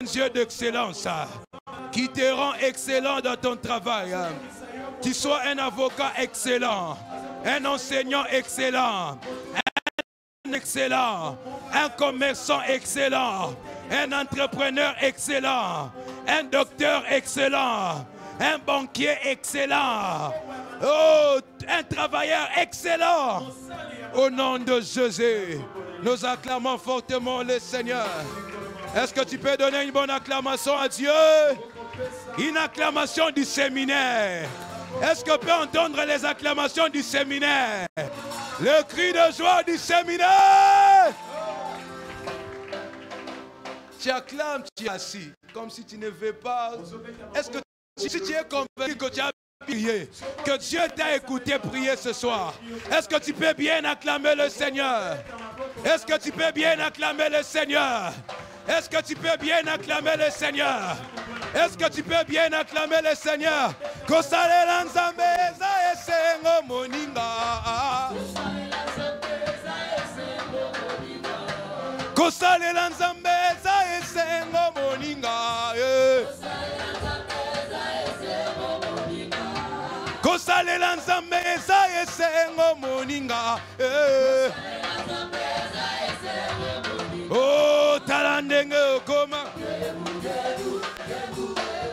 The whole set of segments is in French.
Dieu d'excellence qui te rend excellent dans ton travail. Tu sois un avocat excellent, un enseignant excellent, un excellent, un commerçant excellent, un entrepreneur excellent, un docteur excellent, un banquier excellent, oh, un travailleur excellent. Au nom de Jésus, nous acclamons fortement le Seigneur. Est-ce que tu peux donner une bonne acclamation à Dieu? Une acclamation du séminaire. Est-ce qu'on peut entendre les acclamations du séminaire? Le cri de joie du séminaire. Tu acclames, tu es assis, comme si tu ne veux pas. Est-ce que si tu es convaincu que tu as prié, que Dieu t'a écouté prier ce soir, est-ce que tu peux bien acclamer le Seigneur? Est-ce que tu peux bien acclamer le Seigneur? Est-ce que tu peux bien acclamer le Seigneur? Est-ce que tu peux bien acclamer le Seigneur? Kosalela nzambe eza esengo moninga. Kosalela nzambe eza esengo moninga. Kosalela nzambe eza esengo moninga. Oh, talandenge okoma.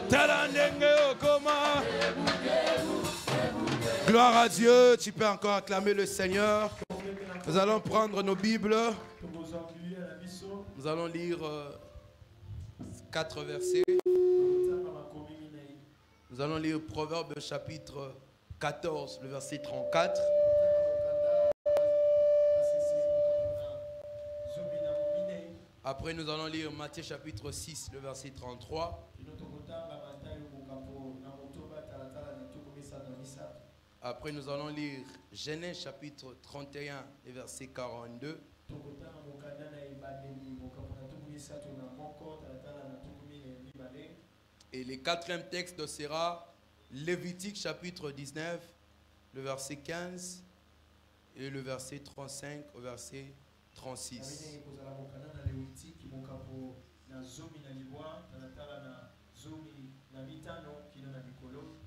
Talandenge okoma. Gloire à Dieu, tu peux encore acclamer le Seigneur. Nous allons prendre nos Bibles. Nous allons lire 4 versets. Nous allons lire Proverbe chapitre 14, le verset 34. Après, nous allons lire Matthieu chapitre 6, le verset 33. Après, nous allons lire Genèse chapitre 31, le verset 42. Et le quatrième texte sera Lévitique chapitre 19, le verset 15 et le verset 35 au verset 36.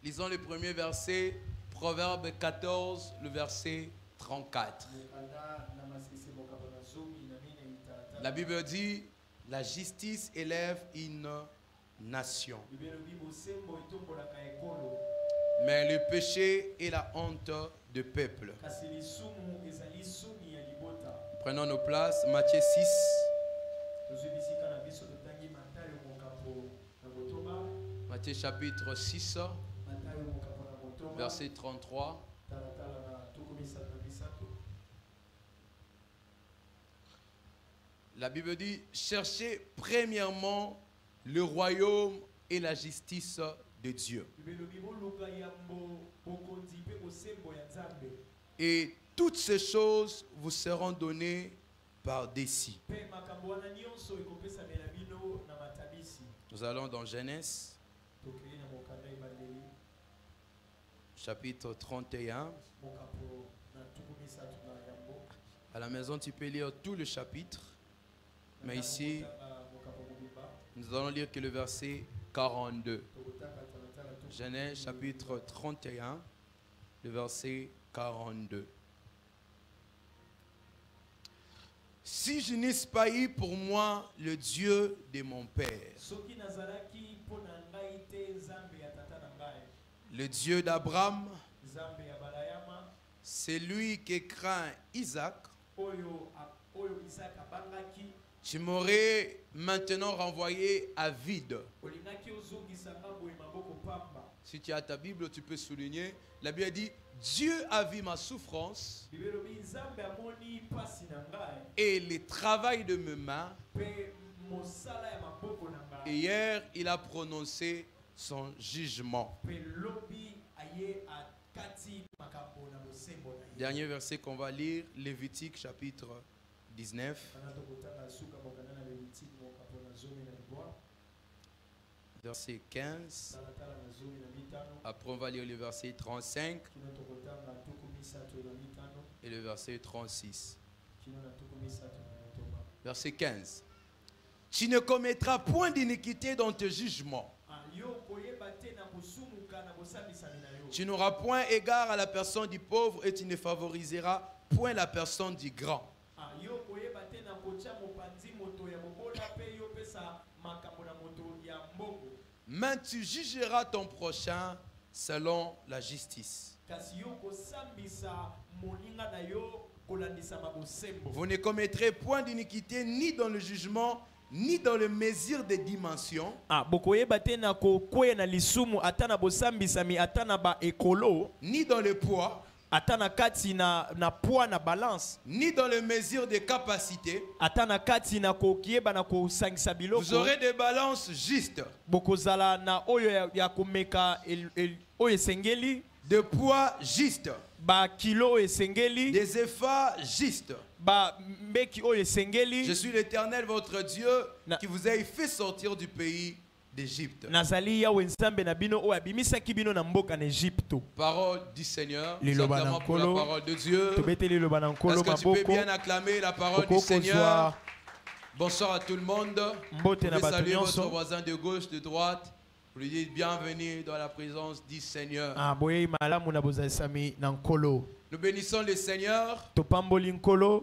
Lisons le premier verset, Proverbe 14, le verset 34. La Bible dit, la justice élève une nation, mais le péché est la honte de peuple. Prenons nos places, Matthieu 6. Matthieu chapitre 6, verset 33. La Bible dit, cherchez premièrement le royaume et la justice de Dieu. Et toutes ces choses vous seront données par-dessus. Nous allons dans Genèse, chapitre 31. À la maison, tu peux lire tout le chapitre. Mais ici, nous allons lire que le verset 42. Genèse, chapitre 31, le verset 42. Si je n'eusse pas eu pour moi le Dieu de mon père, le Dieu d'Abraham, c'est lui qui craint Isaac, tu m'aurais maintenant renvoyé à vide. Si tu as ta Bible, tu peux souligner. La Bible dit, Dieu a vu ma souffrance et le travail de mes mains. Et hier, il a prononcé son jugement. Dernier verset qu'on va lire, Lévitique chapitre 19. Verset 15. Après, on va lire le verset 35 et le verset 36. Verset 15. Tu ne commettras point d'iniquité dans tes jugements. Tu n'auras point égard à la personne du pauvre et tu ne favoriseras point la personne du grand. Mais tu jugeras ton prochain selon la justice. Vous ne commettrez point d'iniquité ni dans le jugement, ni dans le mesure des dimensions, ni dans le poids, ni dans le mesure des capacités. Vous aurez des balances justes, de poids justes, des efforts justes. Je suis l'Éternel votre Dieu qui vous a fait sortir du pays d'Égypte. Parole du Seigneur. Nous acclamons pour la parole de Dieu. Est-ce que tu peux bien acclamer la parole du Seigneur? Bonsoir à tout le monde. Vous pouvez saluer votre voisin de gauche, de droite. Vous lui dites bienvenue dans la présence du Seigneur. Nous bénissons le Seigneur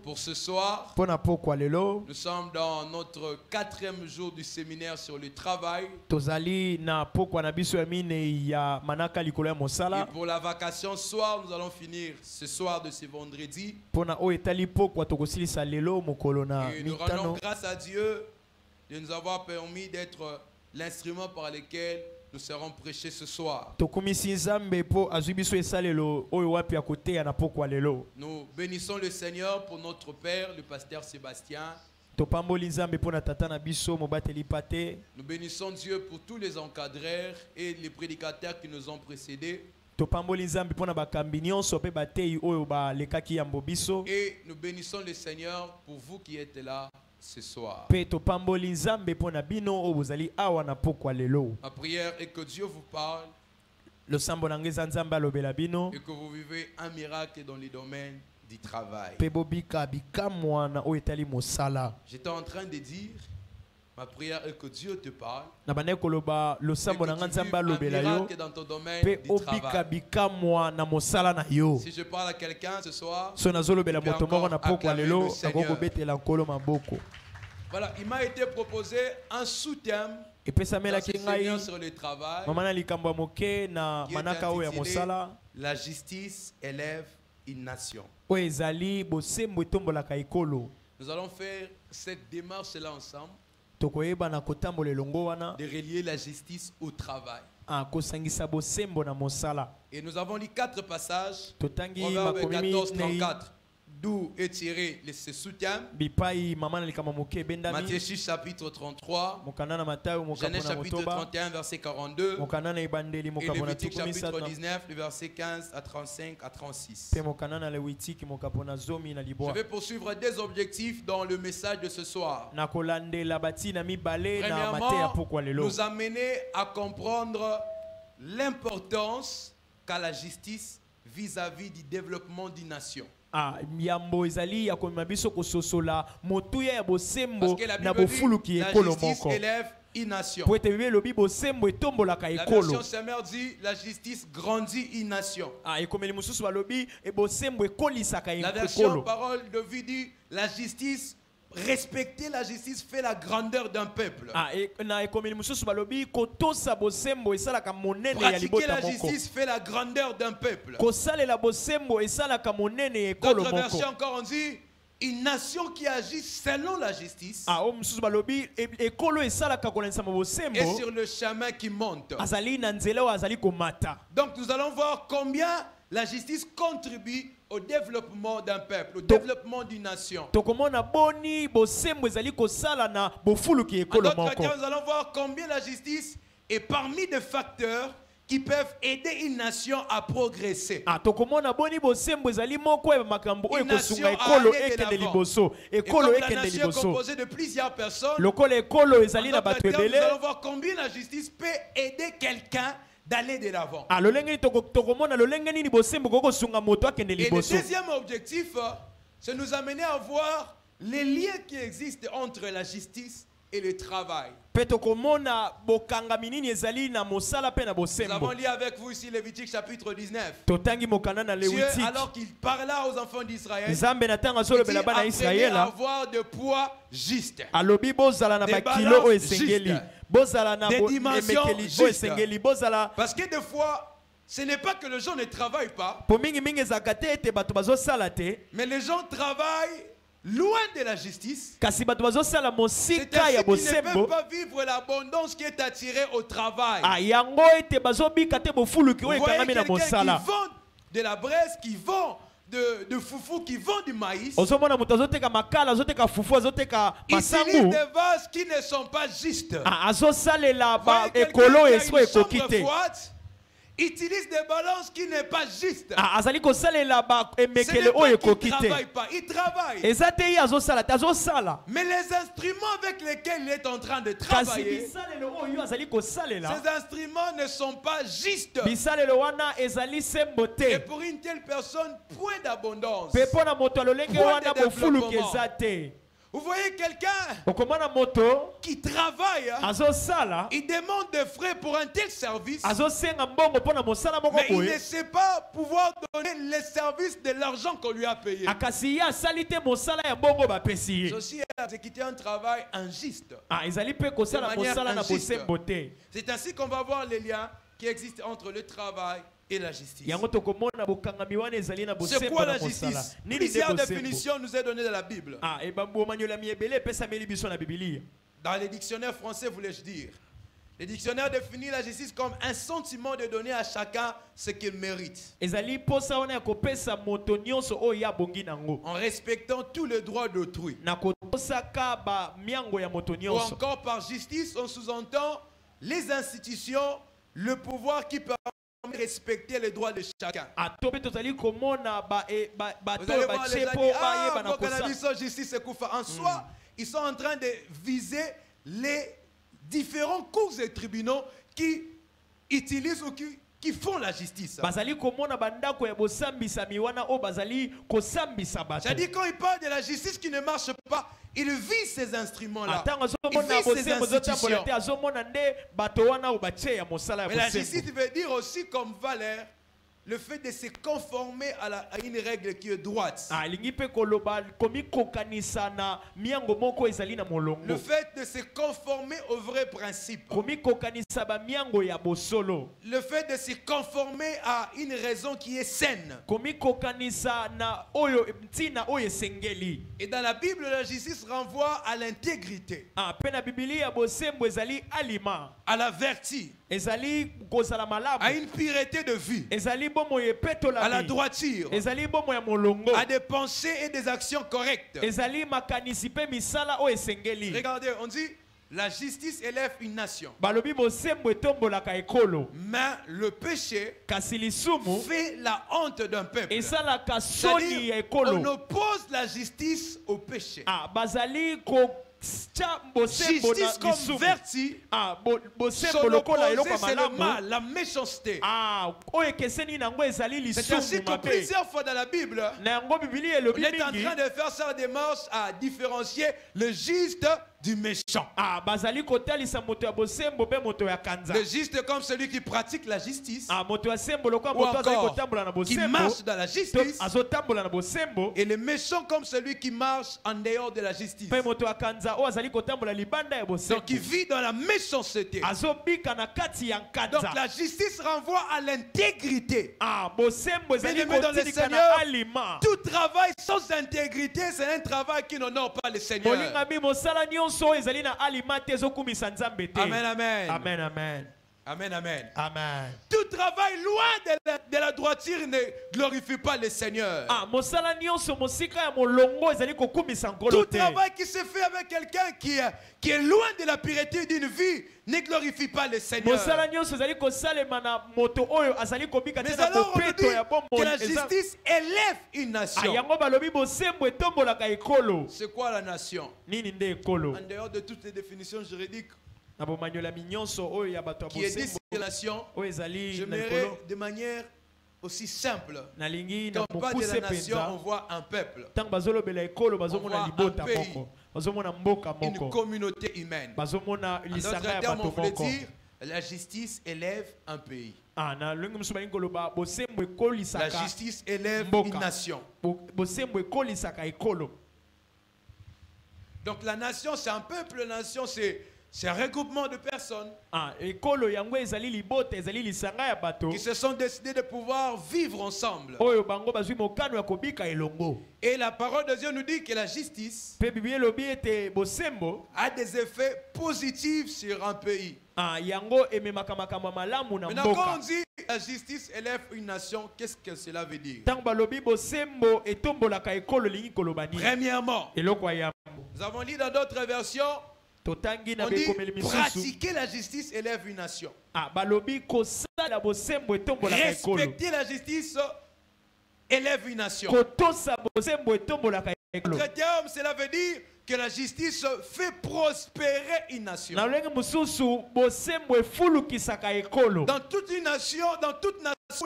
pour ce soir. Nous sommes dans notre 4e jour du séminaire sur le travail. Et pour la vacation soir, nous allons finir ce soir de ce vendredi. Et nous rendons grâce à Dieu de nous avoir permis d'être l'instrument par lequel nous serons prêchés ce soir. Nous bénissons le Seigneur pour notre Père, le pasteur Sébastien. Nous bénissons Dieu pour tous les encadreurs et les prédicateurs qui nous ont précédés. Et nous bénissons le Seigneur pour vous qui êtes là ce soir. Ma prière est que Dieu vous parle et que vous vivez un miracle dans les domaines du travail. J'étais en train de dire, ma prière est que Dieu te parle et que tu vives un miracle dans ton domaine du travail. Si je parle à quelqu'un ce soir, je peux encore acclamer le Seigneur. Voilà, il m'a été proposé un sous-thème dans ce séminaire sur le travail qui est intitulé « La justice élève une nation ». Nous allons faire cette démarche-là ensemble de relier la justice au travail. Et nous avons lu 4 passages. Proverbe 14-34. D'où est tiré ce soutien. Matthieu 6 chapitre 33. Genèse chapitre 31 verset 42. Et Lévitique chapitre 19 verset 15 à 35 à 36. Je vais poursuivre des objectifs dans le message de ce soir. Premièrement, nous amener à comprendre l'importance qu'a la justice vis-à-vis du développement d'une nation. Parce que la Bible dit la justice élève une nation. La version Semeur dit la justice grandit une nation. La version Parole de vie dit la justice, respecter la justice fait la grandeur d'un peuple. Pratiquer la justice fait la grandeur d'un peuple. D'autres versions encore on dit une nation qui agit selon la justice est sur le chemin qui monte. Donc nous allons voir combien la justice contribue au développement d'un peuple, au développement d'une nation. En d'autres termes, nous allons voir combien la justice est parmi des facteurs qui peuvent aider une nation à progresser. Une nation à aller de l'avant. Et comme la nation est composée de plusieurs personnes, en d'autres termes, nous allons voir combien la justice peut aider quelqu'un d'aller de l'avant. Et le deuxième objectif, c'est nous amener à voir les liens qui existent entre la justice et le travail. Nous avons lu avec vous ici Lévitique chapitre 19. Dieu, alors qu'il parla aux enfants d'Israël, il dit apprenez à avoir de poids juste, des dimensions justes. Parce que des fois, ce n'est pas que les gens ne travaillent pas, mais les gens travaillent loin de la justice. C'est-à-dire qu'ils ne peuvent pas vivre l'abondance qui est attirée au travail. Vous voyez quelqu'un qui vend de la braise, qui vend de foufou, qui vend du maïs. Il utilise des vases qui ne sont pas justes. Utilise des balances qui n'est pas juste. Ce n'est pas qu'il ne travaille pas, il travaille. Mais les instruments avec lesquels il est en train de travailler, ces instruments ne sont pas justes. Et pour une telle personne, point d'abondance, point de développement. Vous voyez quelqu'un qui travaille, il demande des frais pour un tel service, mais il ne sait pas pouvoir donner les services de l'argent qu'on lui a payé. C'est aussi exécuter un travail injuste. C'est ainsi qu'on va voir les liens qui existent entre le travail et la justice. C'est quoi la justice? Plusieurs définitions nous est donnée dans la Bible. Dans les dictionnaires français, voulais-je dire, les dictionnaires définissent la justice comme un sentiment de donner à chacun ce qu'il mérite, en respectant tous les droits d'autrui. Ou encore par justice, on sous-entend les institutions, le pouvoir qui permet respecter les droits de chacun. Vous allez voir les amis, justice en soi, ils sont en train de viser les différents cours et tribunaux qui utilisent ou qui font la justice. C'est-à-dire quand il parle de la justice qui ne marche pas, il vit ces instruments-là. Il vit ces institutions. Mais la justice veut dire aussi comme valeur le fait de se conformer à une règle qui est droite. Le fait de se conformer au vrai principe. Le fait de se conformer à une raison qui est saine. Et dans la Bible, la justice renvoie à l'intégrité, à la vertu, à une pureté de vie, à la droiture, à des pensées et des actions correctes. Regardez, on dit la justice élève une nation, mais le péché fait la honte d'un peuple. C'est-à-dire, on oppose la justice au péché. Justice comme vertu, son opposé c'est le mal, la méchanceté. C'est ainsi que plusieurs fois dans la Bible, on est en train de faire sa démarche à différencier le juste du méchant. Le juste comme celui qui pratique la justice, ou encore qui marche dans la justice, et le méchant comme celui qui marche en dehors de la justice. Donc il vit dans la méchanceté. Donc la justice renvoie à l'intégrité. Bien-aimés dans le Seigneur, tout travail sans intégrité, c'est un travail qui n'honore pas le Seigneur. Amen, amen. Amen, amen. Amen, amen. Amen. Tout travail loin de la droiture ne glorifie pas le Seigneur. Tout travail qui se fait avec quelqu'un qui est loin de la pureté d'une vie ne glorifie pas le Seigneur. Mais alors on nous dit que la justice élève une nation. C'est quoi la nation? En dehors de toutes les définitions juridiques qui est dit sur la nation, j'aimerais de manière aussi simple. nalingi Quand na on parle de la mokuse nation, on penza voit un peuple, tant bazolobela ekolo voit bazomona un libota pays, moko bazomona mboka une moko communauté humaine. bazomona En lisanga d'autres ya termes, on bato voulait moko dire la justice élève un pays. na longi mosusu balingi koloba bosembo La ekolisaka justice élève Mboka. une nation. bosembo ekolisaka ekolo. Donc la nation, c'est un peuple, la nation, c'est un regroupement de personnes ekolo yango ezali libota ezali lisanga ya bato qui se sont décidés de pouvoir vivre ensemble. oyo bango bazwi mokano ya kobika elongo. Et la parole de Dieu nous dit que la justice Pe Biblia elobi ete bosembo a des effets positifs sur un pays. yango ememaka makambo ya malamu na Maintenant, quand on mboka. dit la justice élève une nation, qu'est-ce que cela veut dire? Ntango balobi bosembo etombolaka ekolo lingi koloba nini? Premièrement, Eloko ya yambo. nous avons lu dans d'autres versions, Totangi na on dit bekomeli misusu. pratiquer la justice élève une nation. Balobi kosala bosembo etombolaka ekolo. Respecter la justice élève une nation. Kotosa bosembo etombolaka ekolo. En termes, cela veut dire que la justice fait prospérer une nation. Na lenge mususu bosembo efulukisaka ekolo. Dans toute nation,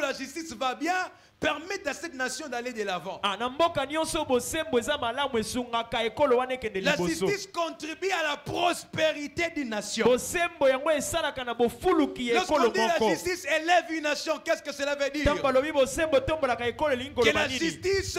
la justice va bien, permettre à cette nation d'aller de l'avant. Na mboka nyonso bosembo eza malamu esungaka ekolo wana ekende La liboso. justice contribue à la prospérité d'une nation. Bosembo yango esalaka na bofuluki ya Lorsqu'on ekolo dit la moko. justice élève une nation, qu'est-ce que cela veut dire? Ntango balobi bosembo etombolaka ekolo lingi Que koloba la nini? justice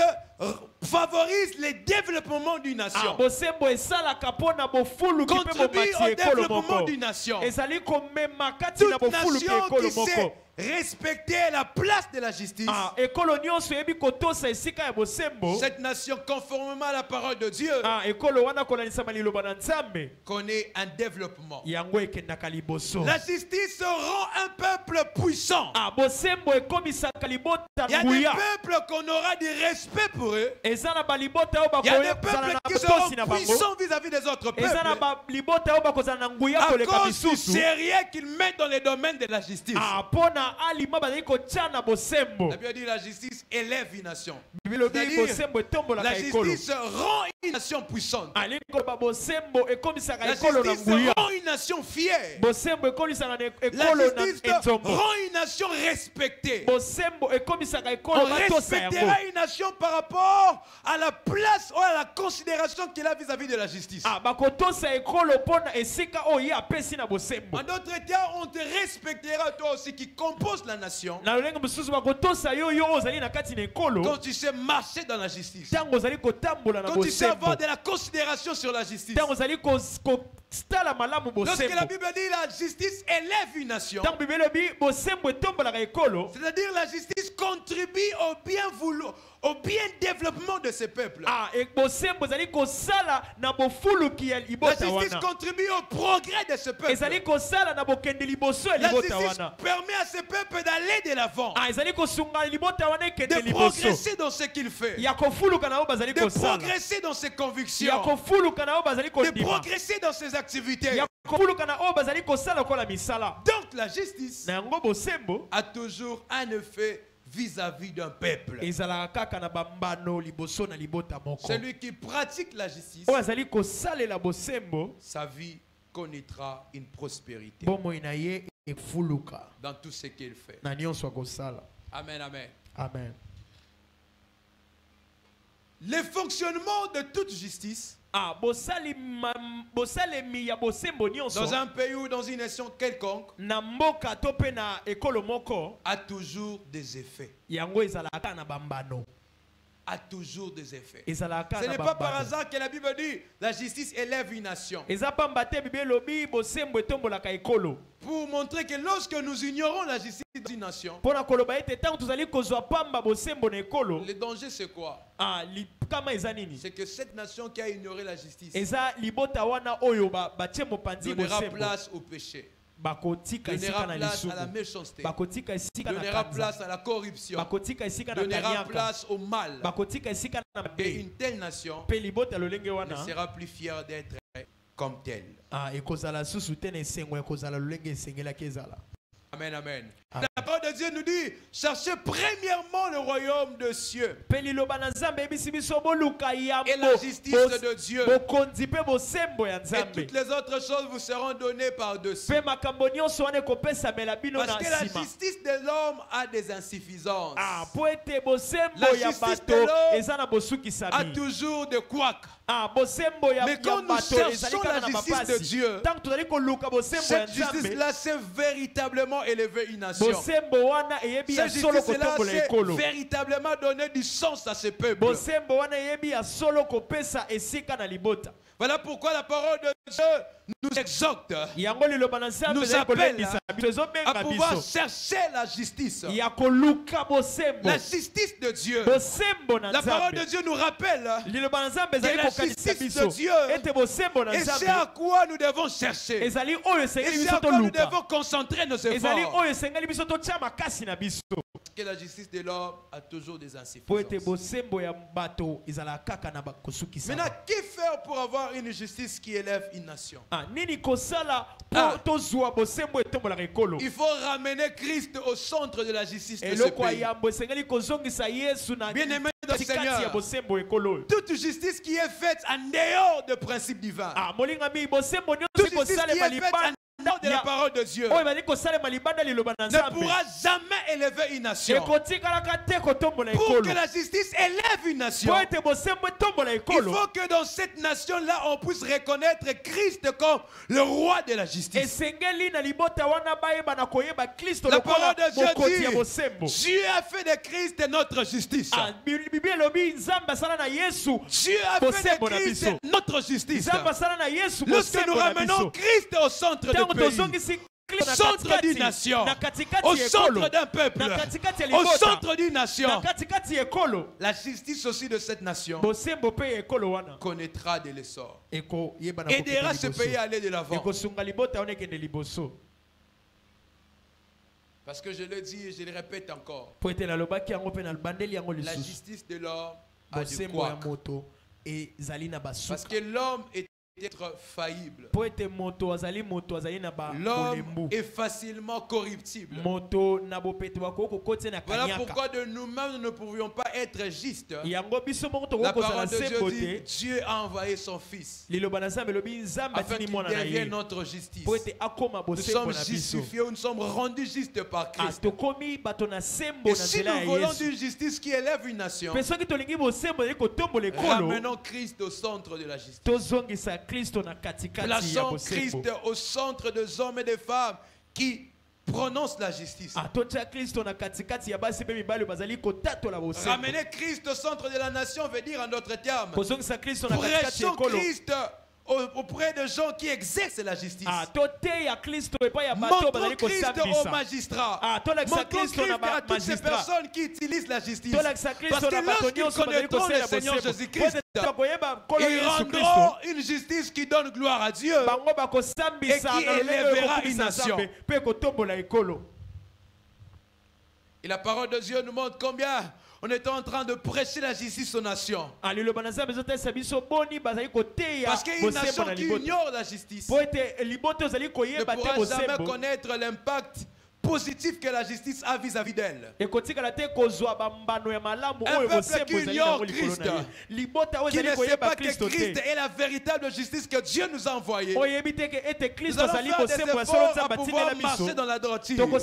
favorise le développement d'une nation. Bosembo esalaka mpona bofuluki mpe Contribue bomati au ekolo développement moko. d'une nation. Ezali komema kati na Toute bofuluki nation ekolo qui sait moko. respecter la place de la justice, Ekolo nyonso eyebi kotosa esika ya bosembo. cette nation, conformément à la parole de Dieu, Ekolo wana kolanisama liloba na Nzambe. connaît un développement. Yango ekendaka liboso. La justice rend un peuple puissant. Bosembo ekomisaka libota Il y a des nguya. peuples qu'on aura du respect pour eux. Eza na balibota oyo Il y a des bakozala peuples na qui botosi seront na bango. puissants vis-à-vis des autres Eza na peuples balibota oyo bakozala na nguya à koleka cause du misusu. sérieux qu'ils mettent dans les domaines de la justice. Pona alima bazali kotia na bosembo. La Bible dit la justice élève une nation. Bibelo bi C'est-à-dire, bosembo etombolaka la ekolo. justice rend une nation puissante. Ali koloba bosembo ekomisaka La ekolo na justice nguya. rend une nation fière. Bosembo ekomisaka La ekolo na justice enzombo. rend une nation respectée. Bosembo ekomisaka On ekolo batosa yango. respectera une nation par rapport à la place ou à la considération qu'il a vis-à-vis de la justice. Bakotosa ekolo pona esika oyo apesi na bosembo. En d'autres termes, on te respectera toi aussi qui compose la nation Na lolenge mususu bakotosa yo ozali na kati na ekolo. quand tu sais marcher dans la justice. Tango ozali kotambola na Quand tu sais bosembo. avoir de la considération sur la justice. Tango ozali kostala malamu Lorsque la bosembo. Bible dit la justice élève une nation, Tango bibelo bi bosembo etombolaka ekolo. c'est-à-dire la justice contribue au bien développement de ces peuples. Bosembo ezali kosala na bofuluki ya La libota justice wana. contribue au progrès de ce peuple. Ezali kosala na bokende liboso ya La libota justice wana. permet à ce peuple d'aller de l'avant, Ezali kosunga libota wana ekende de liboso. progresser dans ce qu'il fait, Ya kofuluka na oyo bazali de kosala. progresser dans ses Ya convictions, kofuluka na oyo bazali de kondima. progresser dans ses activités. Ya kofuluka na oyo bazali kosala kola misala. Donc la justice Na yango bosembo a toujours un effet vis-à-vis d'un peuple. ezalaka kaka na bambano liboso na libota moko. Celui qui pratique la justice, Oyo azali kosalela bosembo sa vie connaîtra une prospérité bomoi na ye efuluka dans tout ce qu'il fait. na nyonso akosala. Amen, amen. Amen. Le fonctionnement de toute justice bosalemi ya bosembo nyonso dans un pays ou dans une nation quelconque na mboka to pe na ekolo moko a toujours des effets. yango ezalaka na bambano. A toujours des effets. Ezalaka Ce na n'est pas par bambano. hasard que la Bible dit la justice élève une nation. Eza pamba te Bible lobi bosembo etombolaka ekolo. Pour montrer que lorsque nous ignorons la justice d'une nation, Pona koloba ete tango tozali kozwa pamba bosembo na ekolo. le danger c'est quoi? Likama eza nini? C'est que cette nation qui a ignoré la justice Eza libota wana oyo batie mopanzi donnera bosembo. place au péché, Bakotika donnera esika na place lisuku. à la méchanceté, Bakotika esika na donnera kanza. place à la corruption, Bakotika esika na donnera kanyaka. place au mal. Bakotika esika na Et mabe. une telle nation Pe libota lolenge ne wana. sera plus fière d'être comme telle. Ekozala susu te na esengo ekozala lolenge esengelaki ezala. Amen, amen. La parole de Dieu nous dit, cherchez premièrement le royaume de cieux et la justice de Dieu. Et toutes les autres choses vous seront données par-dessus. Parce que la justice de l'homme a des insuffisances. La justice de l'homme a toujours des couacs. Mais quand nous cherchons la justice de Dieu, cette justice-là s'est véritablement élevée une nation. Cette justice-là s'est véritablement donné du sens à ce peuple. Voilà pourquoi la parole de Dieu nous exhorte, nous appelle à pouvoir chercher la justice. La justice de Dieu. La parole de Dieu nous rappelle que la justice de Dieu et c'est à quoi nous devons chercher. Et c'est à quoi nous devons concentrer nos efforts. Parce que la justice de l'homme a toujours des insuffisances. Maintenant, qui faire pour avoir une justice qui élève une nation? Il faut ramener Christ au centre de la justice de ce pays. Bien-aimé de Seigneur, toute justice qui est faite en dehors de principes divins, toute justice qui est faite en de la parole de Dieu ne pourra jamais élever une nation. Pour que la justice élève une nation, il faut que dans cette nation-là, on puisse reconnaître Christ comme le roi de la justice. La parole de Dieu dit, Dieu a fait de Christ notre justice. Dieu a fait de Christ notre justice. Lorsque nous ramenons Christ au centre de pays, au centre d'une nation, au centre d'un peuple, au centre d'une nation, la justice aussi de cette nation connaîtra de l'essor, aidera ce pays à aller de l'avant. Parce que je le dis et je le répète encore, la justice de l'homme a du couac. Parce que l'homme est être faillible. L'homme est facilement corruptible. Voilà pourquoi de nous-mêmes nous ne pouvions pas être justes. La parole de Dieu dit, Dieu a envoyé son Fils afin qu'il devienne notre justice. Nous sommes justifiés, nous sommes rendus justes par Christ. Et si nous voulons d'une justice qui élève une nation, ramenons Christ au centre de la justice. Plaçons Christ au centre des hommes et des femmes qui prononcent la justice. Ramener Christ au centre de la nation veut dire en d'autres termes, prêchons Christ auprès de gens qui exercent la justice. Montrons Christ aux magistrats. Montrons Christ à toutes ces personnes qui utilisent la justice. Parce que lorsqu'ils connaîtront le Seigneur Jésus-Christ, ils rendront une justice qui donne gloire à Dieu et qui élèvera une nation. Et la parole de Dieu nous montre combien on est en train de prêcher la justice aux nations. Parce qu'une nation qui ignore la justice ne pourra jamais connaître l'impact positif que la justice a vis-à-vis d'elle. Un peuple qui ignore Christ, qui ne sait pas que Christ est la véritable justice que Dieu nous a envoyée, nous allons faire des efforts à pouvoir marcher dans la droiture. Nous allons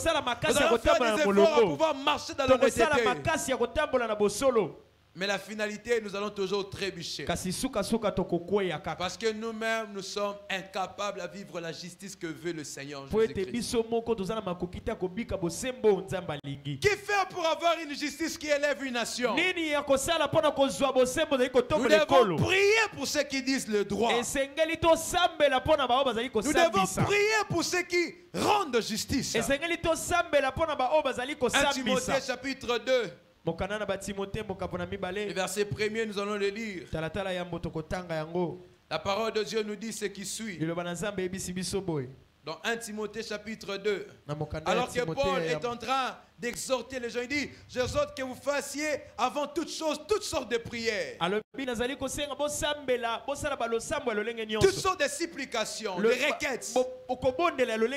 faire des efforts à pouvoir marcher dans l'honnêteté. Mais la finalité, nous allons toujours trébucher. Parce que nous-mêmes, nous sommes incapables à vivre la justice que veut le Seigneur Jésus-Christ. Qui fait pour avoir une justice qui élève une nation? Nous devons prier pour ceux qui disent le droit. Nous devons prier pour ceux qui rendent justice. 1 Timothée chapitre 2. Le verset 1er, nous allons le lire. La parole de Dieu nous dit ce qui suit. Dans 1 Timothée chapitre 2. Alors que Paul est en train d'exhorter les gens. Il dit, j'exhorte que vous fassiez avant toute chose, toutes sortes de prières. Toutes sortes de supplications, de requêtes,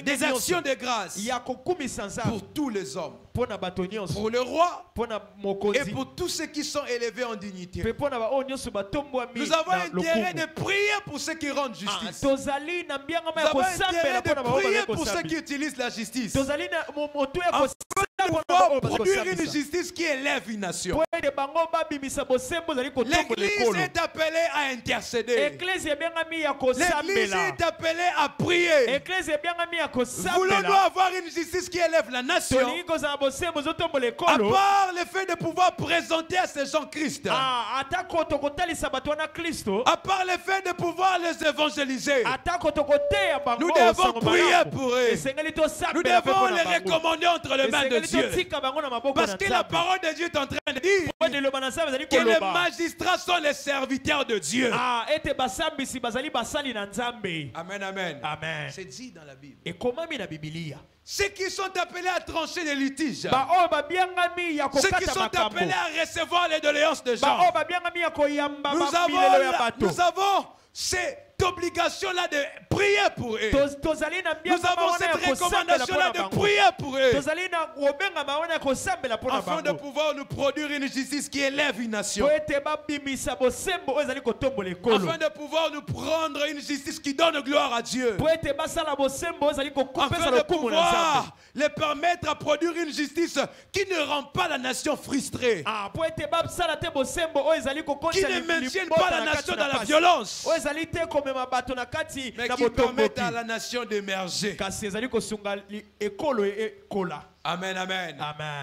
des actions de grâce pour tous les hommes, pour le roi et pour tous ceux qui sont élevés en dignité. Nous avons intérêt de prier pour ceux qui rendent justice. Nous avons intérêt de prier pour ceux qui utilisent la justice. Pour produire une justice qui élève une nation. L'église est appelée à intercéder. L'église est appelée à prier. Voulons-nous avoir une justice qui élève la nation? À part le fait de pouvoir présenter à ces gens Christ. À part le fait de pouvoir les évangéliser. Nous devons prier pour eux. Nous devons les recommander entre les mains de Dieu. Parce que la parole de Dieu est en train de dire que les magistrats sont les serviteurs de Dieu. Amen, amen. C'est dit dans la Bible. Ceux qui sont appelés à trancher des litiges. Ceux qui sont appelés à recevoir les doléances de gens. Nous avons cette obligation-là de prier pour eux. Nous avons cette recommandation-là de prier pour eux. Afin de pouvoir nous produire une justice qui élève une nation. Afin de pouvoir nous prendre une justice qui donne gloire à Dieu. Afin de pouvoir les permettre à produire une justice qui ne rend pas la nation frustrée. Qui ne maintienne pas la nation dans la violence. Mais qui permettent à la nation d'émerger. Amen, amen.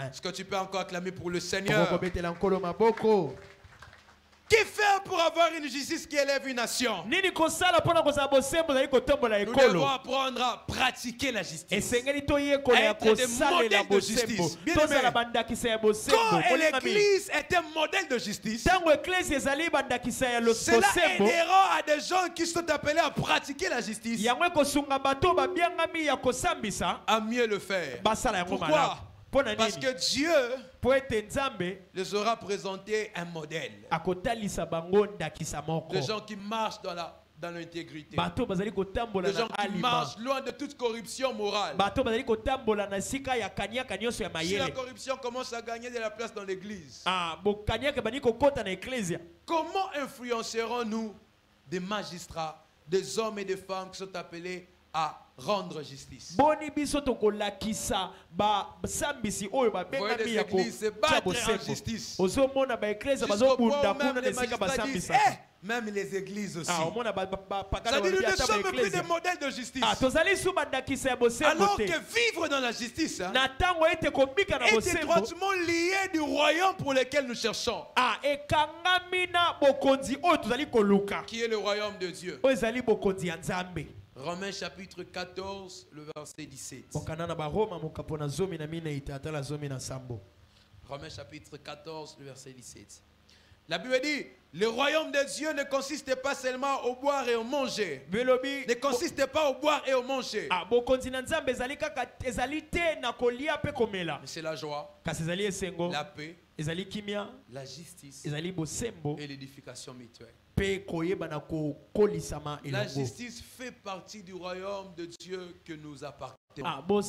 Est-ce que tu peux encore acclamer pour le Seigneur? Que faire pour avoir une justice qui élève une nation? Nous devons apprendre à pratiquer la justice. Être des modèles de justice. Quand l'Église est un modèle de justice, cela aidera à des gens qui sont appelés à pratiquer la justice à mieux le faire. Pourquoi? Parce que Dieu les aura présenté un modèle de gens qui marchent dans l'intégrité, de gens qui marchent loin de toute corruption morale. Si la corruption commence à gagner de la place dans l'église, comment influencerons-nous des magistrats, des hommes et des femmes qui sont appelés à rendre justice? Voyez, les églises se battent en justice. Jusqu'au point où même les magistrats disent, même les églises aussi. C'est-à-dire nous ne sommes plus des modèles de justice. Alors que vivre dans la justice est étroitement lié du royaume pour lequel nous cherchons. Qui est le royaume de Dieu. Romains chapitre 14, le verset 17. Romains chapitre 14, le verset 17. La Bible dit, le royaume de Dieu ne consiste pas seulement au boire et au manger. Ne consiste pas au boire et au manger. Mais c'est la joie, la paix, la justice et l'édification mutuelle. La justice fait partie du royaume de Dieu que nous appartenons. Nous devons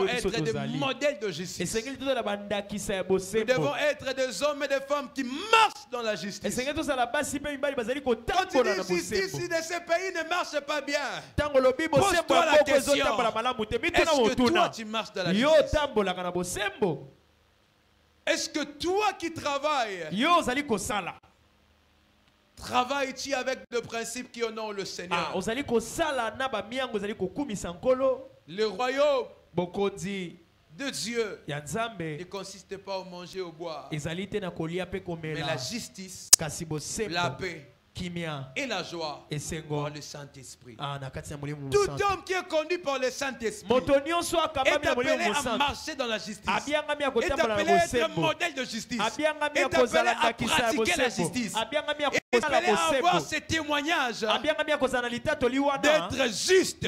être des modèles de justice. Nous devons être des hommes et des femmes qui marchent dans la justice. Quand tu dis justice, si de ce pays ne marche pas bien, pose-toi la question, est-ce que toi tu marches dans la justice? Est-ce que toi qui travailles, travailles-tu avec des principes qui honorent le Seigneur? Le royaume de Dieu ne consiste pas au manger ou au boire, mais la justice, la paix et la joie par le Saint-Esprit. Tout homme qui est conduit par le Saint-Esprit est appelé à marcher dans la justice, est appelé à être un modèle de justice, est appelé à pratiquer la justice, est appelé à avoir ce témoignage d'être juste.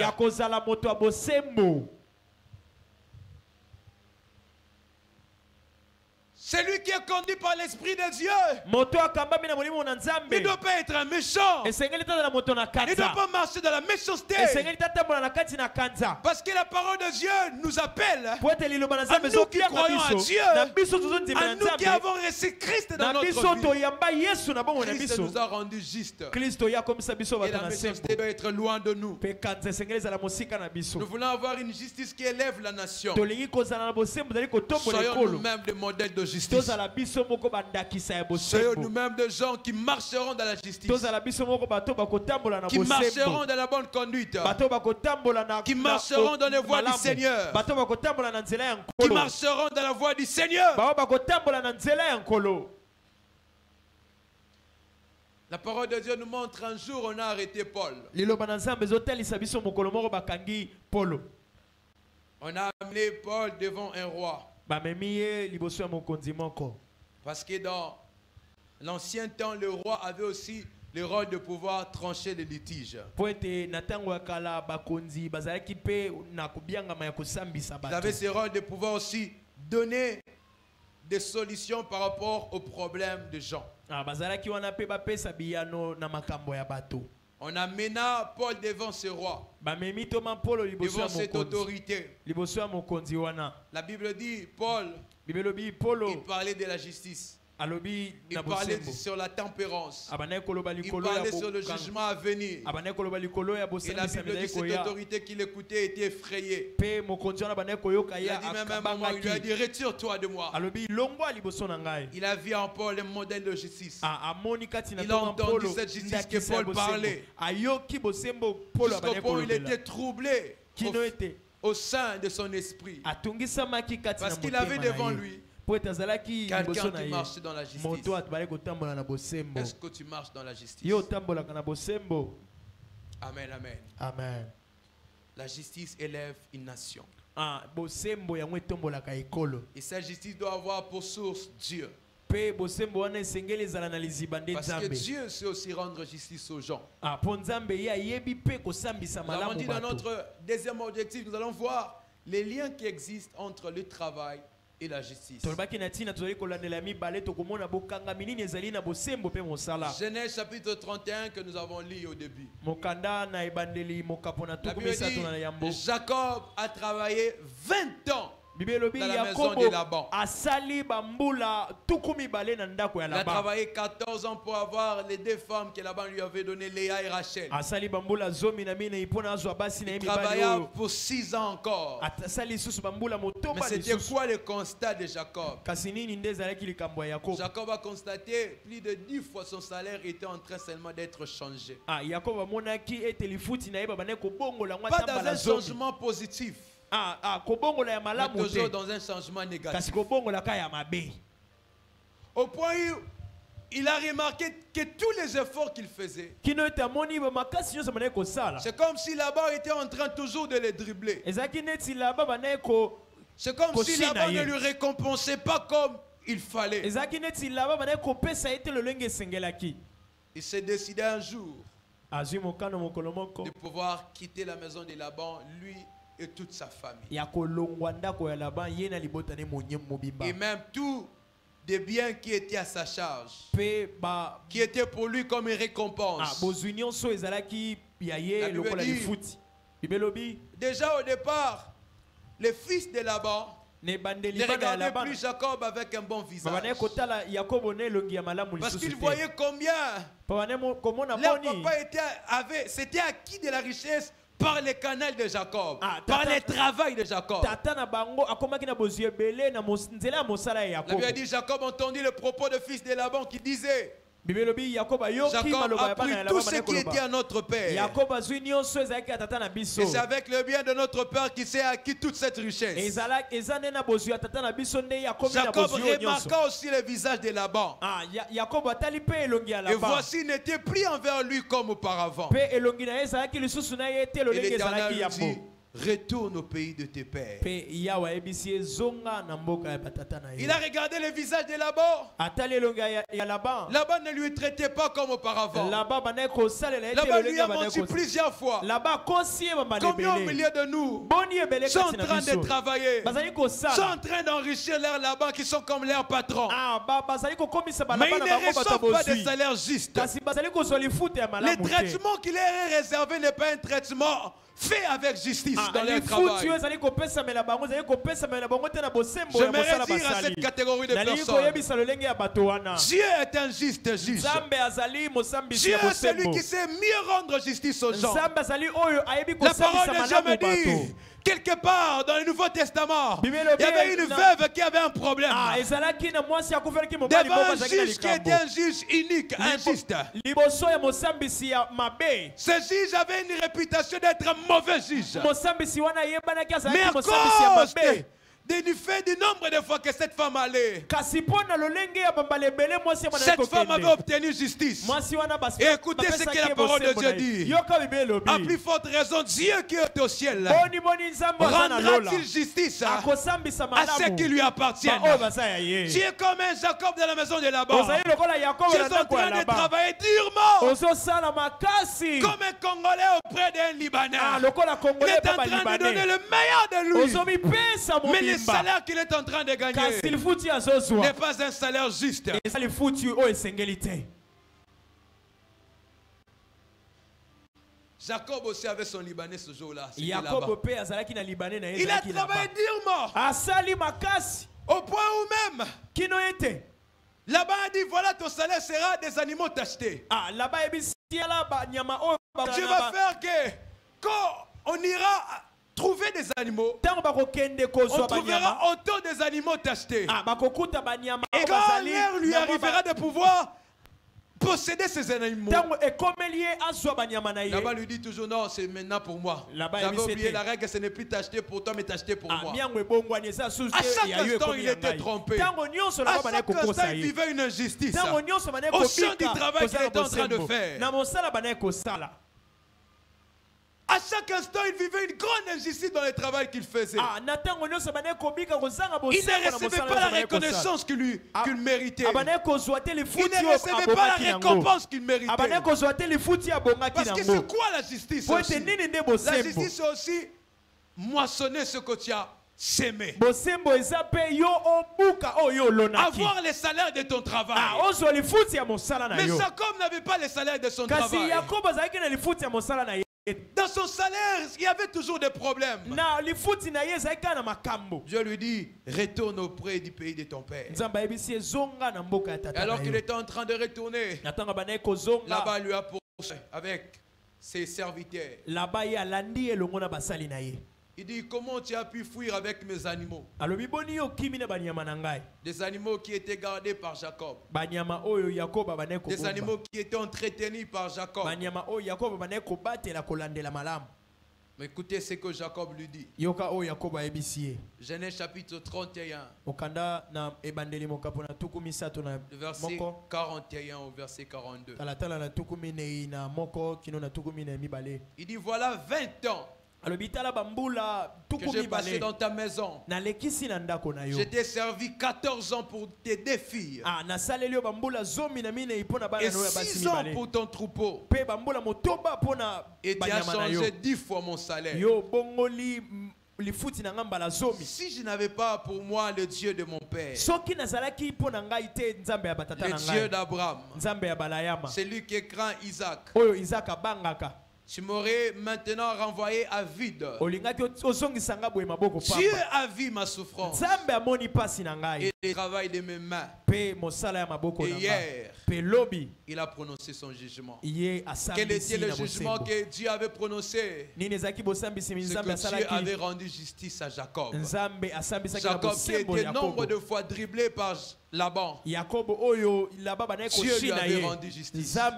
Celui qui est conduit par l'Esprit de Dieu, moto akambami na molimo na il nzambe ne doit pas être un méchant. esengeli tata na moto na Il ne doit kanza pas marcher dans la méchanceté. esengeli tatambola na kati na kanza Parce que la parole de Dieu nous appelle, po ete liloba na nzambe à nous qui ezopianga croyons à biso Dieu, na biso tozondima à na nous qui nzambe avons reçu Christ dans na notre biso vie. toyamba yesu na bongo na Christ biso nous a rendus justes. kristo ya akomisa biso Et bato la na méchanceté sembo doit être loin de nous. mpe kanza esengeli ezala mosika na biso Nous voulons avoir une justice qui élève la nation. tolingi kozala na bosembo tozali kotombola Soyons ekolo nous-mêmes des modèles de justice. tozala biso moko bandakisa ya Soyons bosembo nous-mêmes des gens qui marcheront dans la justice, tozala biso moko bato bakotambola na qui marcheront bosembo dans la bonne conduite, bato bakotambola na qui marcheront dans les voies du malamu. Seigneur, bato bakotambola na nzela ya qui nkolo marcheront dans la voie du Seigneur. bao bakotambola na nzela ya nkolo. La parole de Dieu nous montre un jour on a arrêté Paul. liloba na nzambe ezotalisa biso mokolo moko bakangi polo On a amené Paul devant un roi. bamemi ye liboso ya mokonzi moko Parce que dans l'ancien temps, le roi avait aussi le rôle de pouvoir trancher les litiges. po ete na ntango ya kala bakonzi bazalaki mpe na kobiangama ya kosambisa Il bato avait ce rôle de pouvoir aussi donner des solutions par rapport aux problèmes des gens. bazalaki wana mpe bapesa biyano na makambo ya bato. On amena Paul devant ce roi, bamemi toma polo liboso ya devant cette mokonzi autorité. liboso ya mokonzi wana La Bible dit, Paul, bibelobi polo il parlait de la justice. alobi Il na parlait bosembo sur la tempérance. abandaki koloba Il likolo ya parlait sur le bokanga. jugement à venir. abandaki koloba likolo ya Et la bosambisa Bible dit mizali cette koya autorité qui l'écoutait était effrayée. mpe mokonzi wana abandaki koyoka Il ye a dit même un moment, il lui a dit, retire-toi de moi. alobi longwa liboso na ngai Il a vu en Paul un modèle de justice. amoni kati na Il a toma entendu polo cette justice ndakisa que ya Paul bosembo. parlait. ayoki bosembo polo Jusqu'au abandaki point où il kolobela était troublé kino ete au sein de son esprit. atungisamaki kati na Parce qu'il avait motema devant na ye lui po ete azalaki liboso quelqu'un na qui ye marche dans la justice. moto atubali kotambola na bosembo. Est-ce que tu marches dans la justice? Yo otambolaka na bosembo. Amen, amen. Amen. La justice élève une nation. Bosembo yango etombolaka ekolo. Et cette justice doit avoir pour source Dieu. Pe bosembo wana esengeli ezala na liziba nde Parce que nzambe. Dieu sait aussi rendre justice aux gens. Po nzambe ye ayebi pe kosambisa Nous avons malamu dit dans bato. notre deuxième objectif, nous allons voir les liens qui existent entre le travail et la justice. Tolobaki na tina tozali kolandela mibale tokomona bokanga minini ezali na bosembo pe mosala. Genèse chapitre 31 que nous avons lu au début. Mokanda na ebandeli mokapo na La tuku Bible misato na yambo. dit, Jacob a travaillé 20 ans Bibelobi dans la maison Yakobo de Laban. asali bambula tuku mibale na ndako ya Il a Laban. travaillé 14 ans pour avoir les deux femmes que Laban lui avait données, Léa et Rachel. Asali bambula zomi na mine ipona azwa basi na Il mibale travailla oyo. pour 6 ans encore. Asali susu bambula Mais motomba c'était lisusu. quoi le constat de Jacob? Kasi nini nde ezalaki likambo ya Yakobo. Jacob a constaté plus de 10 fois son salaire était en train seulement d'être changé. Yakobo amonaki ete lifuti na ye babane kobongola ngo Pas dans atambala un zomi. changement positif, Kobongola ya mais malamu toujours te. dans un changement Kasi négatif. kobongola ka ya mabe. Au point où il a remarqué que tous les efforts qu'il faisait, Kino ete amoni ba makasi nyonso bane kosala. c'est comme si là-bas était en train toujours de les dribbler. Ezaki neti laba bane ko C'est comme si Koshina là-bas ye. ne lui récompensait pas comme il fallait. ezaki neti laba bane kopesa ete lolenge esengelaki. Il s'est décidé un jour Azwi mokano mokolo moko de pouvoir quitter la maison de Laban, lui et toute sa famille. ya kolongwa ndako ya Laban ye na libota ne monye mobimba. Et même tout des biens qui étaient à sa charge, Pe ba qui étaient pour lui comme une récompense. bozwi nyonso ezalaki ya ye La Bible lokola dit- lifuti. Bibelobi Déjà au départ, les fils de Laban ne bandeli ne bana ya regardaient Laban. plus Jacob avec un bon Babane visage. kotala Yakobo ne longi ya malamu Parce lisusu qu'ils te. voyaient combien Babane komona leur boni. papa s'était acquis de la richesse par les canaux de Jacob, Ah, par tata- le travail de Jacob. Tata na bango akomaki na bozwi ebele na nzela ya mosala ya La Yakobo. Bible a dit, Jacob entendit le propos de fils de Laban qui disait, Bibelobi Yakobo ayoki Jacob maloba a ya bana pris ya tout Laban ce bane qui était koloba. à notre père. Yakobo azwi nyonso ezalaki ya tata na biso. Et c'est avec le bien de notre père qu'il s'est acquis toute cette richesse. Eza nde na bozwi ya tata na biso nde Yakobo na Jacob bozwi oyo nyonso. remarqua aussi le visage de Laban. Yakobo atali pe elongi ya Et Laban. voici, il n'était plus envers lui comme auparavant. Pe elongi na ye ezalaki lisusu na ye te Et lolenge l'Éternel ezalaki lui ya dit, po. retourne au pays de tes pères. Il Il a regardé le visage de Laban. Laban ne lui traitait pas comme auparavant. Laban lui a menti plusieurs fois. Combien au milieu de nous sont en train de travailler, sont en train d'enrichir leurs Laban qui sont comme leurs patrons. Mais ils ne reçoivent pas de salaire juste. Le traitement qui leur est réservé n'est pas un traitement fait avec justice dans leur travail. J'aimerais dire à cette catégorie de personnes, Dieu est un juste juge. Dieu est celui qui sait mieux rendre justice aux gens. La parole de Dieu me dit, quelque part dans le Nouveau Testament, il y avait une veuve qui avait un problème devant un juge qui était un juge unique, injuste. Ce juge avait une réputation d'être un mauvais juge. Mais à cause du fait du nombre de fois que cette femme allait, cette femme avait obtenu justice. Et écoutez ce que la parole de Dieu dit. À plus forte raison, Dieu qui est au ciel rendra-t-il justice à ceux qui lui appartiennent. Tu es comme un Jacob de la maison de Laban. Tu es en train de travailler durement comme un Congolais auprès d'un Libanais. Il est en train de donner le meilleur de lui. Mais le salaire qu'il est en train de gagner n'est pas un salaire juste. Jacob aussi avait son Libanais ce jour-là. Il a travaillé durement au point où même là-bas a dit, voilà, ton salaire sera des animaux t'acheter. Tu vas faire que quand on ira trouver des animaux, on trouvera autant des animaux t'acheter. Et quand l'heure lui arrivera de pouvoir posséder ces animaux, là-bas lui dit toujours non, c'est maintenant pour moi. J'avais oublié la règle, ce n'est plus t'acheter pour toi mais t'acheter pour moi. À chaque instant il était trompé. À chaque instant il vivait une injustice au champ du travail qu'il était en train de faire. À chaque instant, il vivait une grande injustice dans le travail qu'il faisait. Il ne recevait pas la reconnaissance qu'il méritait. Il ne recevait pas la récompense qu'il méritait. Parce que c'est quoi la justice aussi? La justice c'est aussi moissonner ce que tu as s'aimer. Avoir les salaires de ton travail. Mais Jacob n'avait pas les salaires de son travail. Dans son salaire, il y avait toujours des problèmes. Je lui dis, retourne auprès du pays de ton père. Alors qu'il était en train de retourner, là-bas lui a poursuivi avec ses serviteurs. Il dit, comment tu as pu fuir avec mes animaux? Des animaux qui étaient gardés par Jacob. Des animaux qui étaient entretenus par Jacob. Mais écoutez ce que Jacob lui dit. Genèse chapitre 31. Verset 41 au verset 42. Il dit, voilà 20 ans que j'ai passé dans ta maison. Je t'ai servi 14 ans pour tes deux filles. Et 6 ans pour ton troupeau. Et tu as changé 10 fois mon salaire. Si je n'avais pas pour moi le Dieu de mon père, le Dieu d'Abraham, c'est lui qui craint Isaac, tu m'aurais maintenant renvoyé à vide. Dieu a vu ma souffrance et le travail de mes mains. Et hier, il a prononcé son jugement. Quel était le jugement que Dieu avait prononcé? C'est que Dieu avait rendu justice à Jacob. Jacob qui était nombre de fois dribblé par Laban. Dieu lui avait rendu justice. Parce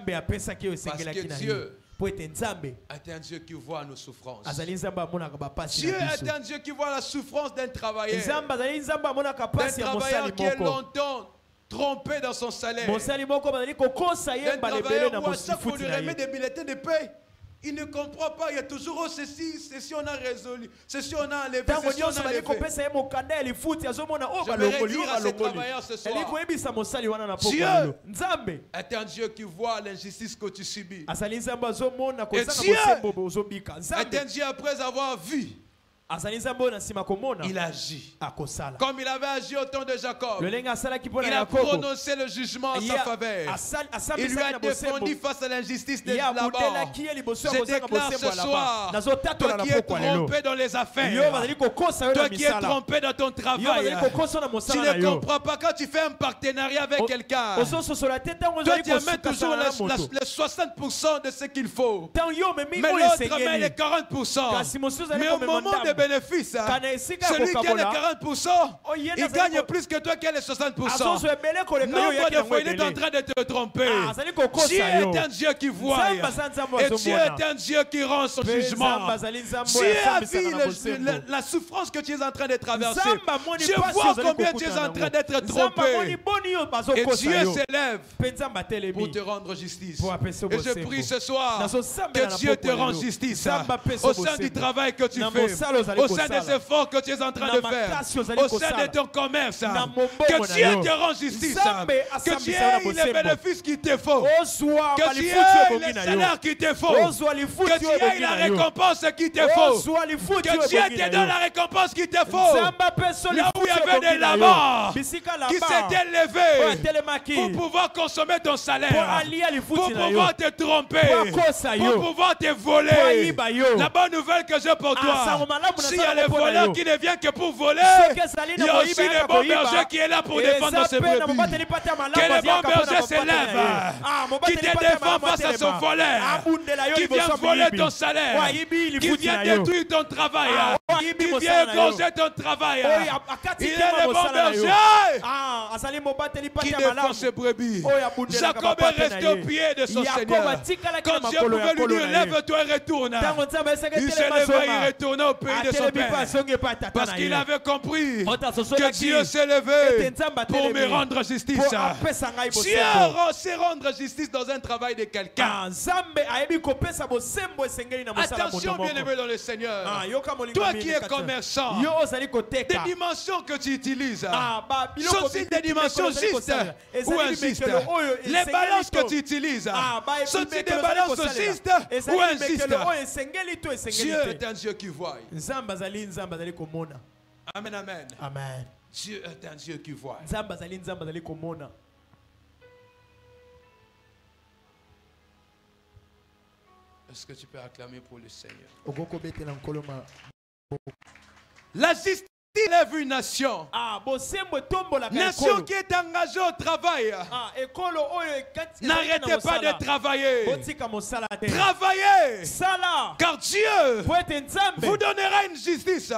que Dieu est un Dieu qui voit nos souffrances. Dieu est un Dieu qui voit la souffrance d'un travailleur. D'un travailleur qui est longtemps trompé dans son salaire. D'un travailleur où à chaque fois on lui remet des bulletins de paie. Il ne comprend pas, il y a toujours ceci, ceci on a résolu, ceci on a enlevé, Tango ceci on nyonso a bali enlevé. kopesa ye mokanda ya lifuti azomona o J'aimerais balongoli dire o à ces balongoli. travailleurs ce Eli soir, koyebisa mosali wana na Dieu poko lelo. Nzambe est un Dieu qui voit l'injustice que tu subis. azali nzambe azomona kozanga Dieu bosembo ozobika. Est un Nzambe Dieu après avoir vu, azali nzambe oyo na nsima komona il agit. akosala. Comme il avait agi au temps de Jacob. Lolenge asalaki mpo na Il a Yakobo. prononcé le jugement en sa faveur. Il lui a défendu face à l'injustice de Laban. Je déclare ce soir, toi qui es trompé dans les affaires, toi qui es trompé dans ton travail, tu ne comprends pas quand tu fais un partenariat avec quelqu'un. Toi tu amènes toujours les 60% de ce qu'il faut. Mais l'autre met les 40%. Mais au moment des bénéfices, celui qui a les 40%, il gagne plus que toi qui as les 60%. Nombre de fois, il est en train de te tromper. Dieu est un Dieu qui voit. Et Dieu est un Dieu qui rend son jugement. Dieu a vu la souffrance que tu es en train de traverser. Dieu voit combien tu es en train d'être trompé. Et Dieu s'élève pour te rendre justice. Et je prie ce soir que Dieu te rende justice au sein du travail que tu fais, au sein des efforts que tu es en train de faire, au sein de ton commerce. Que Dieu te rende justice. Que tu aies les bénéfices qu'il te faut. Que tu aies les salaires qu'il te faut. Que tu aies la récompense qu'il te faut. Que Dieu te donne la récompense qu'il te faut. Là où il y avait des Laban qui s'étaient levés pour pouvoir consommer ton salaire, pour pouvoir te tromper, pour pouvoir te voler. La bonne nouvelle que j'ai pour toi, s'il y a les voleurs qui ne viennent que pour voler, il y a aussi les bons bergers qui est là pour défendre ses brebis. Que les bons bergers s'élèvent, qui te défend face à son voleur, qui vient voler ton salaire, qui vient détruire ton travail, qui vient égorger ton travail. Il est le bon berger qui défend ses brebis. Jacob est resté au pied de son Seigneur. Quand Dieu pouvait lui dire, lève-toi et retourne, il s'est levé et retourné au pays de son père. Parce qu'il avait compris que Dieu s'est levé pour me rendre justice. Dieu sait rendre justice dans un travail de quelqu'un. Attention, bien-aimé dans le Seigneur. Toi qui es commerçant, des dimensions que tu utilises sont-ils des dimensions justes ou injustes? Les balances que tu utilises sont-ils des balances justes ou injustes? Dieu est un Dieu qui voit. Amen, amen. Amen. Dieu est un Dieu qui voit. Est-ce que tu peux acclamer pour le Seigneur? La justice élève une nation. Nation qui est engagée au travail. N'arrêtez pas de travailler. Travaillez. Car Dieu vous donnera une justice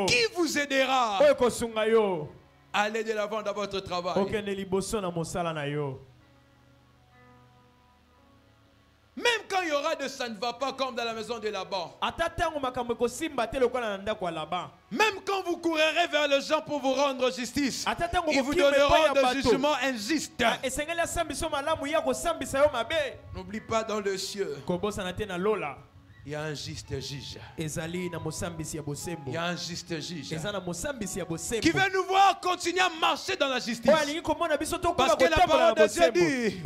qui vous aidera à aller de l'avant dans votre travail. Même quand il y aura de ça ne va pas comme dans la maison de Laban. Même quand vous courrez vers les gens pour vous rendre justice, ils vous donneront des jugements injustes. N'oublie pas dans le cieux, il y a un juste juge. Il y a un juste juge qui veut nous voir continuer à marcher dans la justice. Parce que la parole de Dieu dit,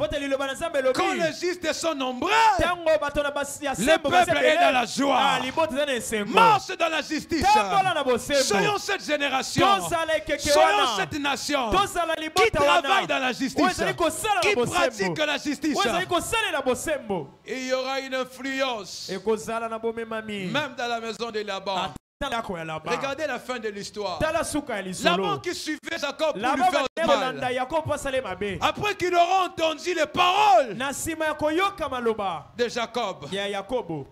quand les justes sont nombreux, le peuple est dans la joie. Marche dans la justice. Soyons cette génération, soyons cette nation qui travaille dans la justice, qui pratique la justice. Et il y aura une influence même dans la maison de Laban. Regardez la fin de l'histoire. Laban qui suivait Jacob pour lui faire du mal. Après qu'il aura entendu les paroles de Jacob,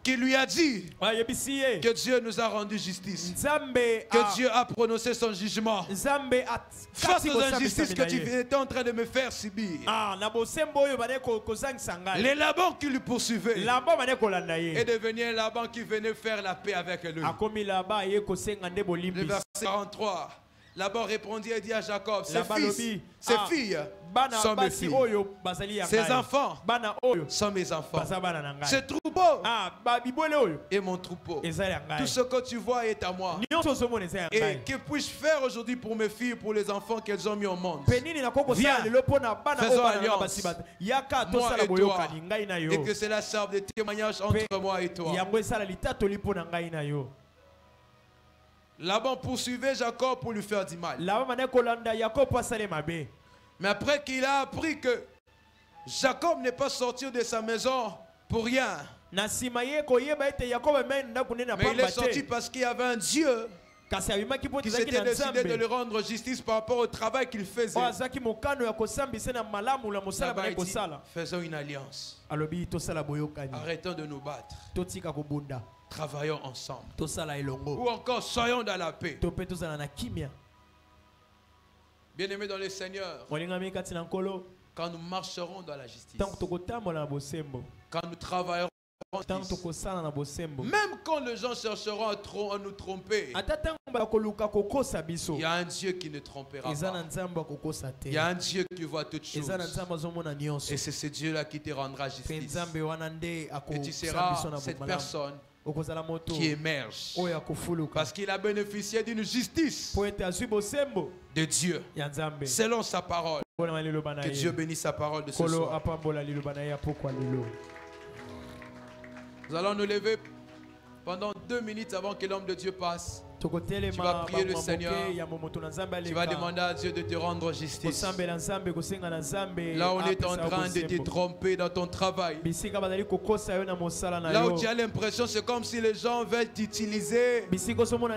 qui lui a dit que Dieu nous a rendu justice, que Dieu a prononcé son jugement face aux injustices que tu étais en train de me faire subir. Les Laban qui lui poursuivaient est devenu un Laban qui venait faire la paix avec lui. Le verset 43. Laban répondit et dit à Jacob, ses Laban fils, lobi, ses ah, filles bana sont mes basi filles. oyo bazali ya Ses ngai. enfants Bana oyo sont mes enfants. baza bana na ngai. Ce troupeau Ah, ba bibole oyo est mon troupeau. ezali ya ngai. Tout ce que tu vois est à moi. Nyonso ozomona eza ya Et ngai. que puis-je faire aujourd'hui pour mes filles, pour les enfants qu'elles ont mis au monde? Penini na koko Viens, sala lelo pona bana faisons oyo bana na alliance. basi bata. Yaka to Moi sala et toi. boyokani ngai na Et yo. que cela serve de témoignage entre moi et toi. Yango esala litatoli pona ngai na yo. Laban poursuivait Jacob pour lui faire du mal. Laban mane kolanda Yakob asale mabe. Mais après qu'il a appris que Jacob n'est pas sorti de sa maison pour rien, Na sima ye koyeba ete Yakob amen ndako nena mais il est pamba sorti te. parce qu'il y avait un Dieu Kasi abimaki po qui tezaki s'était na décidé de lui Nzambe. rendre justice par rapport au travail qu'il faisait. O azaki mokano ya kosambisa na malamu la mosala Là-bas, bana il dit, kosala. faisons une alliance. Alobi tosala boyokani. Arrêtons de nous battre. Totika kobunda. Travaillons ensemble. Tosala elongo. Ou encore, soyons dans la paix. Tope tozala na kimia. Bien-aimés dans le Seigneur, Molingami kati na nkolo. quand nous marcherons dans la justice, Tant tokotambola na bosembo. quand nous travaillerons en Tant justice, tokosala na bosembo. même quand les gens chercheront à nous tromper, Ata tango bakoluka kokosa biso. il y a un Dieu qui ne trompera Eza na pas. nzambe akokosa te. Il y a un Dieu qui voit toutes choses. Eza na nzambe azomona nyonso. Et c'est ce Dieu-là qui te rendra Pe justice. nzambe wana nde Et tu akosala biso seras na cette bomalamu. personne Okozala moto qui émerge. oyo akofuluka. Parce qu'il a bénéficié d'une justice Po ete azwi bosembo de Dieu, ya nzambe. selon sa parole. Mpona liloba na Que Dieu ye. bénisse sa parole de ce Kolo soir. apambola liloba na ye apokwa lelo. Nous allons nous lever pendant 2 minutes avant que l'homme de Dieu passe. Tu vas Tokotelema prier le Seigneur. ya momoto na nzambe Tu vas aleka. demander à Dieu de te rendre justice. Kosambela nzambe kosenga na nzambe. Là, on est en apesa train de te bosembo. tromper dans ton travail. Bisika bazali kokosa yo na mosala na Là où yo. tu as l'impression, c'est comme si les gens veulent t'utiliser Bisika osomona